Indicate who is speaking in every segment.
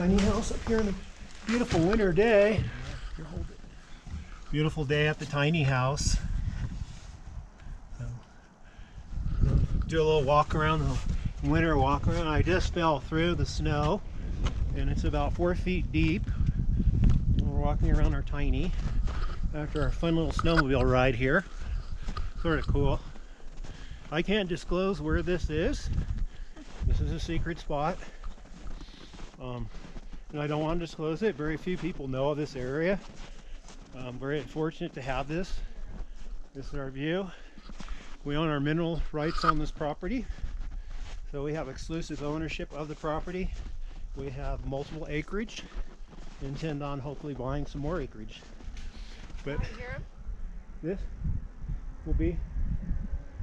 Speaker 1: tiny house up here on a beautiful winter day. Here, hold it. Beautiful day at the tiny house. So, do a little walk around, the winter walk around. I just fell through the snow, and it's about 4 feet deep. We're walking around our tiny after our fun little snowmobile ride here. Sort of cool. I can't disclose where this is. This is a secret spot. And I don't want to disclose it. Very few people know of this area. I'm very fortunate to have this. This is our view. We own our mineral rights on this property. So we have exclusive ownership of the property. We have multiple acreage. Intend on hopefully buying some more acreage. But this will be,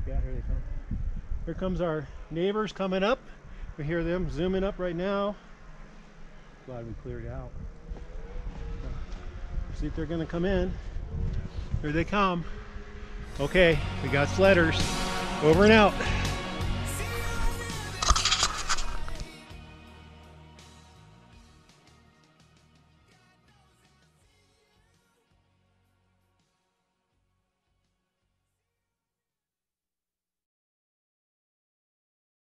Speaker 1: yeah, here they come. Here comes our neighbors coming up. We hear them zooming up right now. Glad we cleared out. See if they're gonna come in. Here they come. Okay, we got sledders. Over and out.